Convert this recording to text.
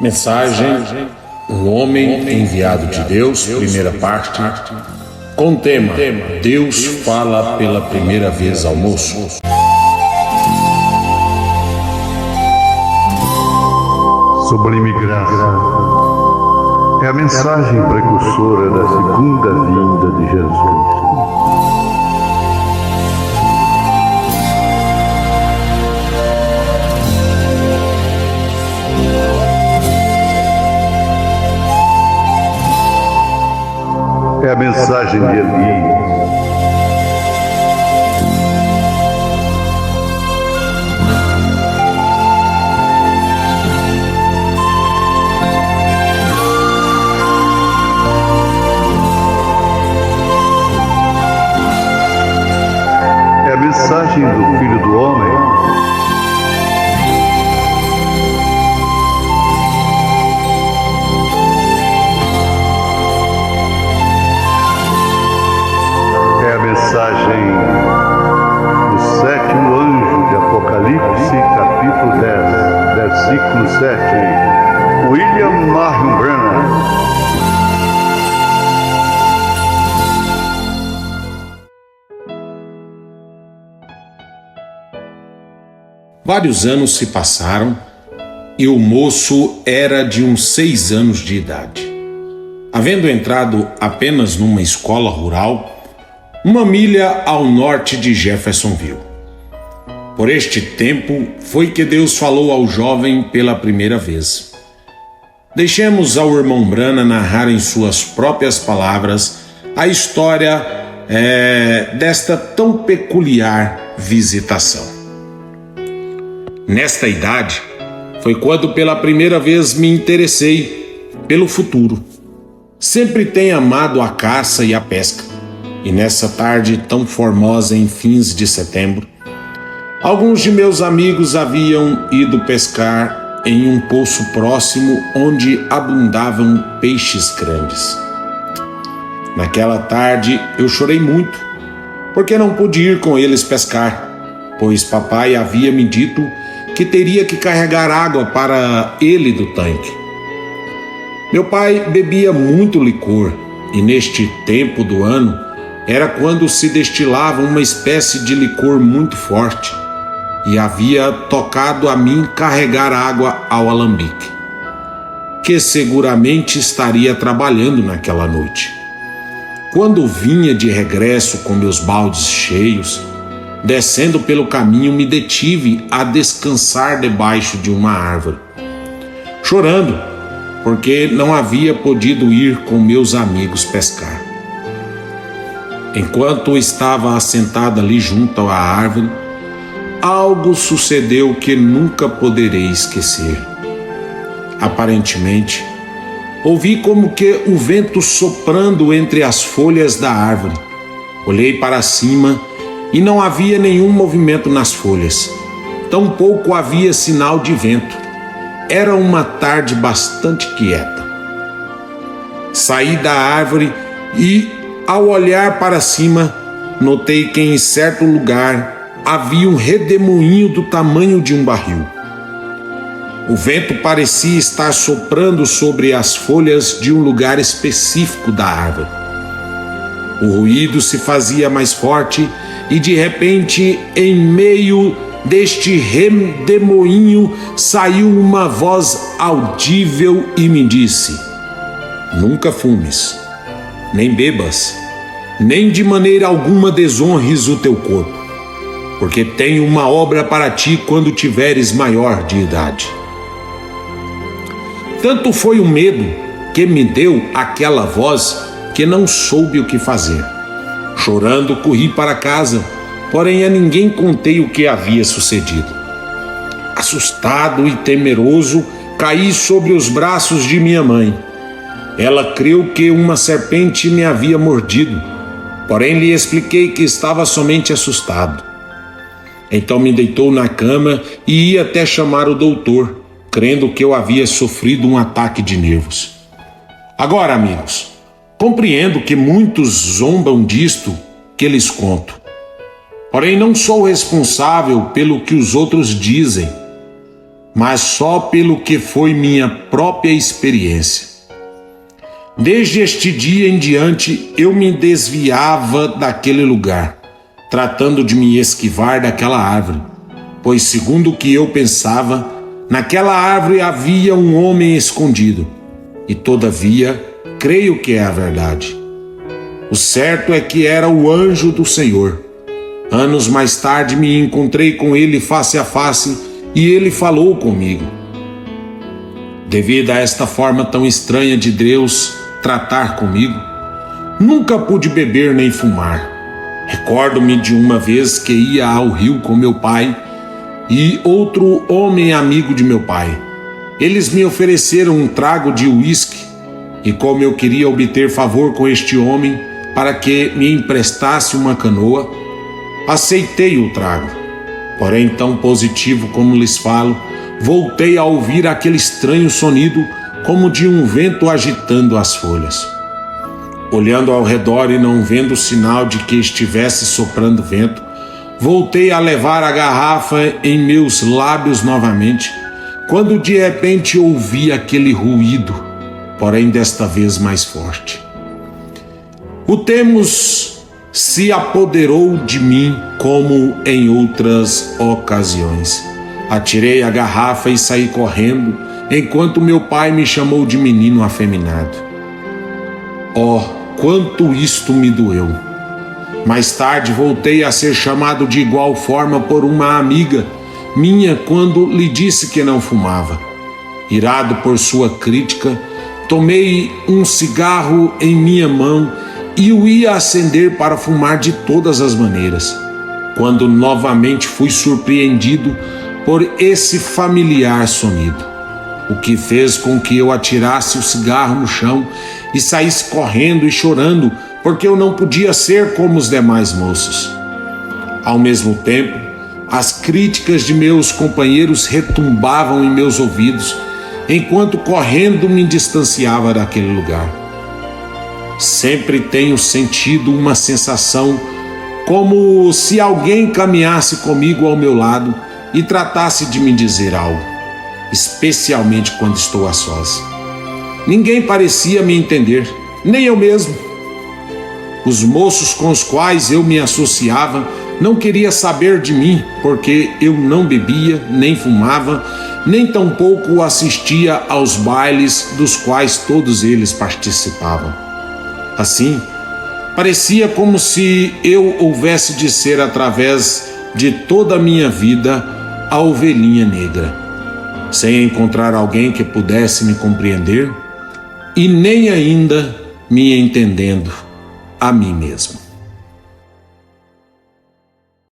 Mensagem: um homem enviado de Deus, primeira parte, com o tema: Deus fala pela primeira vez ao moço. Sublime graça é a mensagem precursora da segunda vinda de Jesus Cristo. É a mensagem de Elias. É a mensagem do Filho do Homem. Mensagem do sétimo anjo de Apocalipse, capítulo 10, versículo 7, William Marion Branham. Vários anos se passaram e o moço era de uns 6 anos de idade. Havendo entrado apenas numa escola rural, uma milha ao norte de Jeffersonville. Por este tempo foi que Deus falou ao jovem pela primeira vez. Deixemos ao irmão Branham narrar em suas próprias palavras a história desta tão peculiar visitação. Nesta idade foi quando pela primeira vez me interessei pelo futuro. Sempre tenho amado a caça e a pesca. E nessa tarde tão formosa em fins de setembro, alguns de meus amigos haviam ido pescar em um poço próximo onde abundavam peixes grandes. Naquela tarde eu chorei muito, porque não pude ir com eles pescar, pois papai havia me dito que teria que carregar água para ele do tanque. Meu pai bebia muito licor e neste tempo do ano era quando se destilava uma espécie de licor muito forte e havia tocado a mim carregar água ao alambique, que seguramente estaria trabalhando naquela noite. Quando vinha de regresso com meus baldes cheios, descendo pelo caminho me detive a descansar debaixo de uma árvore, chorando porque não havia podido ir com meus amigos pescar. Enquanto estava assentado ali junto à árvore, algo sucedeu que nunca poderei esquecer. Aparentemente, ouvi como que o vento soprando entre as folhas da árvore. Olhei para cima e não havia nenhum movimento nas folhas. Tampouco havia sinal de vento. Era uma tarde bastante quieta. Saí da árvore e, ao olhar para cima, notei que em certo lugar havia um redemoinho do tamanho de um barril. O vento parecia estar soprando sobre as folhas de um lugar específico da árvore. O ruído se fazia mais forte e, de repente, em meio deste redemoinho, saiu uma voz audível e me disse: Nunca fumes, nem bebas, nem de maneira alguma desonres o teu corpo, porque tenho uma obra para ti quando tiveres maior de idade. Tanto foi o medo que me deu aquela voz que não soube o que fazer. Chorando, corri para casa, porém a ninguém contei o que havia sucedido. Assustado e temeroso, caí sobre os braços de minha mãe. Ela creu que uma serpente me havia mordido, porém lhe expliquei que estava somente assustado. Então me deitou na cama e ia até chamar o doutor, crendo que eu havia sofrido um ataque de nervos. Agora, amigos, compreendo que muitos zombam disto que lhes conto. Porém, não sou responsável pelo que os outros dizem, mas só pelo que foi minha própria experiência. Desde este dia em diante, eu me desviava daquele lugar, tratando de me esquivar daquela árvore, pois, segundo o que eu pensava, naquela árvore havia um homem escondido, e todavia, creio que é a verdade. O certo é que era o anjo do Senhor. Anos mais tarde me encontrei com ele face a face e ele falou comigo. Devido a esta forma tão estranha de Deus tratar comigo, nunca pude beber nem fumar. Recordo-me de uma vez que ia ao rio com meu pai e outro homem amigo de meu pai. Eles me ofereceram um trago de uísque e, como eu queria obter favor com este homem para que me emprestasse uma canoa, aceitei o trago. Porém, tão positivo como lhes falo, voltei a ouvir aquele estranho sonido como de um vento agitando as folhas. Olhando ao redor e não vendo sinal de que estivesse soprando vento, voltei a levar a garrafa em meus lábios novamente, quando de repente ouvi aquele ruído, porém desta vez mais forte. O Temos se apoderou de mim como em outras ocasiões. Atirei a garrafa e saí correndo, enquanto meu pai me chamou de menino afeminado. Oh, quanto isto me doeu! Mais tarde voltei a ser chamado de igual forma por uma amiga minha quando lhe disse que não fumava. Irado por sua crítica, tomei um cigarro em minha mão e o ia acender para fumar de todas as maneiras, quando novamente fui surpreendido por esse familiar sonido, o que fez com que eu atirasse o cigarro no chão e saísse correndo e chorando, porque eu não podia ser como os demais moços. Ao mesmo tempo, as críticas de meus companheiros retumbavam em meus ouvidos, enquanto correndo me distanciava daquele lugar. Sempre tenho sentido uma sensação como se alguém caminhasse comigo ao meu lado e tratasse de me dizer algo, especialmente quando estou a sós. Ninguém parecia me entender, nem eu mesmo. Os moços com os quais eu me associava não queriam saber de mim, porque eu não bebia, nem fumava, nem tampouco assistia aos bailes dos quais todos eles participavam. Assim, parecia como se eu houvesse de ser, através de toda a minha vida, a ovelhinha negra, sem encontrar alguém que pudesse me compreender e nem ainda me entendendo a mim mesmo.